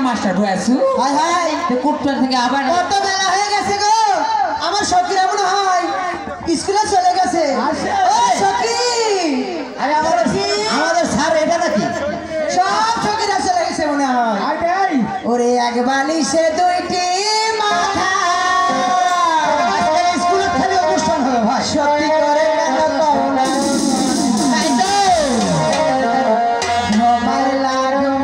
Master হয়েছু high high কোটটা থেকে আবার কত বেলা হয়ে গেছে গো আমার সখীরা মনে হয় স্কুলে চলে গেছে ওই সখী আরে আমাদের স্যার এটা নাকি সব সখীরা চলে গেছে মনে হয় আই ওরে এক বালিশে দুইটি মাথা স্কুলে খালি অনুষ্ঠান হবে ভাই সত্যি করে কেন কও না তাই তো মোবাইল লাগো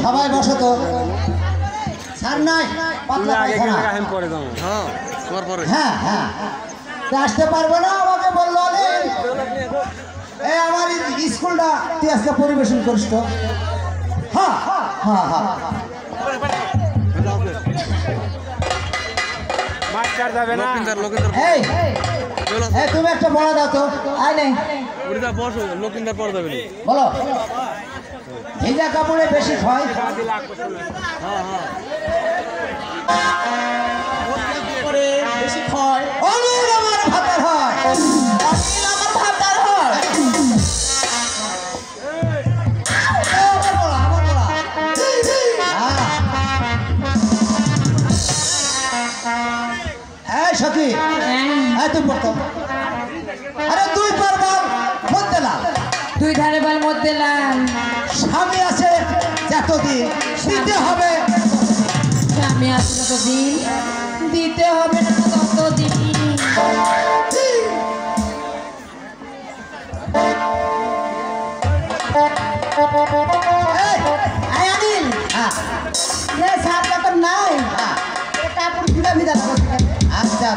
সবাই বসো তো স্যার নাই হ্যাঁ হ্যাঁ আসতে পারবো না আমাকে বললো আমার স্কুলটা তুই আজকে পরিবেশন করিস তো হ্যাঁ হ্যাঁ হ্যাঁ তুমি একটা বড় দাও তো আয় নেই বলো ভিজা কাপড়ে বেশি হয় বেশি হয় অনিল আমার ভাতার হয় অনিল আমার ভাতার হয় এই সখী এই তুই পড়তো আরে দুই পারবাল মধ্যে লাল দুই ধারে বল মধ্যে লাল স্বামী আছে যতদিন দিতে হবে স্বামী আছে ততদিন দিতে হবে না ততদিন আচ্ছা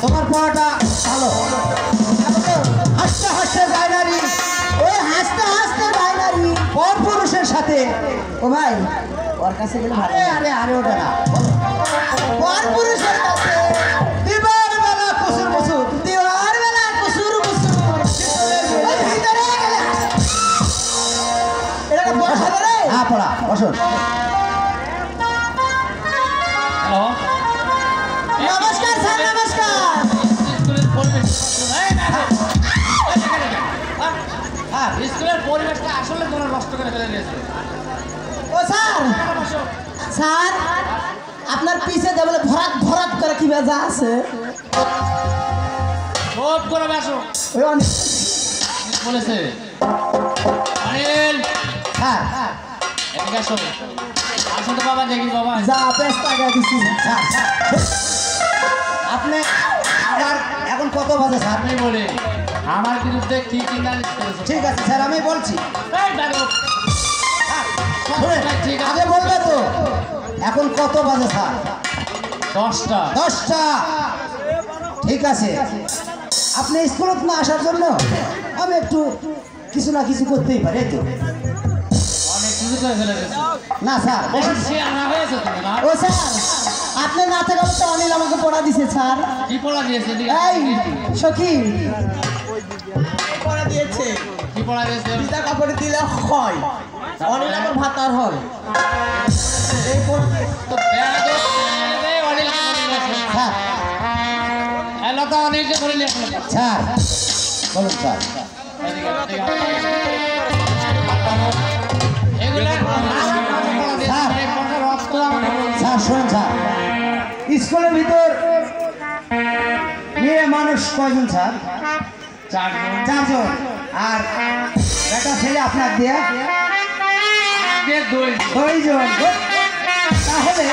তোমার পড়াটা ভালো হাসতে হাসতে বাইনারি ওই হাসতে হাসতে বাইনারি পর পুরুষের সাথে ও ভাই ওর কাছে গেলে ভালো আরে আরে ওটা না পর পুরুষের কাছে দিবার বেলা কুসুর মুসুর দিবার বেলা কুসুর মুসুর ওই ভিতরে গেলে এটা বসা রে হ্যাঁ পড়া বসুন হ্যালো নমস্কার স্যার নমস্কার স্কুলের পরিবেশটা আসলে তোমরা নষ্ট করে ফেলে দিয়েছে ও স্যার স্যার আপনার পিছে যেমন ভরাট ভরাট করে কি বেজা আছে সব করে আসো ওই অনেক বলেছে অনিল হ্যাঁ এদিকে আসো আসো তো বাবা দেখি বাবা যা বেশ টাকা দিচ্ছি স্যার আপনি আমার এখন কত বাজে স্যার আপনি বলে আমার বিরুদ্ধে কি চিন্তা করেছো ঠিক আছে স্যার আমি বলছি এই দেখো ঠিক আছে আগে বলবে তো এখন কত বাজে স্যার 10টা 10টা ঠিক আছে আপনি স্কুলত না আসার জন্য আমি একটু কিছু না কিছু করতেই পারি এই তো অনেক কিছু করে ফেলে দিয়েছো না স্যার বেশি শেয়ার না হয়েছে তুমি না ও স্যার আপনি না থাকলে তো অনিল আমাকে পড়া দিছে স্যার কি পড়া দিয়েছে এই সখী পড়া দিয়েছে কি পড়া দিয়েছে পিতা কাপড় দিলে হয় অনেক আমার ভাতার হয় এই পড়া দিয়েছে। তো এই অনিল কি করে দিয়েছে স্যার এই লতা অনিল যে করে নিয়েছে স্যার বলুন স্যার এদিকে এগুলা স্যার। এই পড়ার রক্ত আমাকে বলছে স্যার শুনুন স্যার স্কুলের ভিতর মেয়ে মানুষ কয়জন স্যার 4 4জন আর একটা ছেলে আপনার দিয়ে জন 2 2জন তাহলে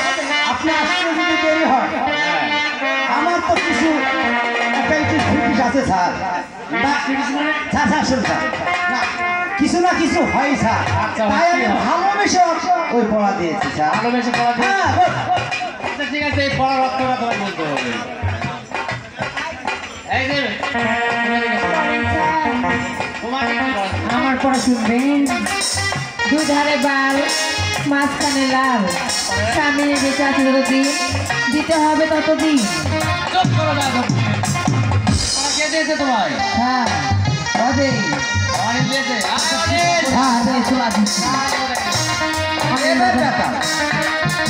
আপনি আসতে যদি দেরি হয় আমার তো কিছু অ্যাপেন্ডিক্স ফিটিস আছে স্যার স্যার স্যার শুনুন স্যার না, কিছু না কিছু হয় স্যার আচ্ছা, তাই আমি কি হয়? ভালোবেসে ওই পড়া দিয়েছি স্যার ভালোবেসে পড়া দিয়েছে? হ্যাঁ বল। আচ্ছা ঠিক আছে এই পড়ার অর্থটা তোমার বলতে হবে এই যে তোমার কি পড়া? আমার পড়া শুনবেন দুই ধারে বাল মাঝখানে লাল স্বামী বেঁচে আছে ততদিন দিতে হবে ততদিন চুপ করো না চুপ। পড়া কে দিয়েছে তোমায় হ্যাঁ হবে অনিল দিয়েছে আয় অনিল হ্যাঁ দিয়েছো দিচ্ছি এবার ব্যাপার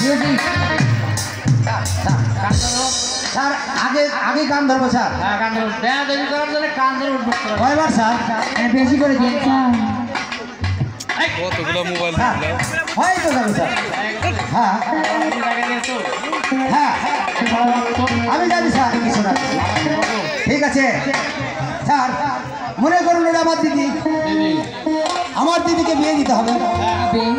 মিউজিক স্যার, স্যার, কান ধরো স্যার আগে আগে গান ধরবো স্যার হ্যাঁ কান ধরো দেয়া দেবি করার জন্য কান ধরে উঠবো কয়বার স্যার বেশি করে দিন কতগুলো মোবাইল স্যার হয় তো যাবে স্যার হ্যাঁ হ্যাঁ আমি জানি স্যার কিছু না কিছু। ঠিক আছে স্যার মনে করুন এটা আমার দিদি আমার দিদিকে বিয়ে দিতে হবে দিন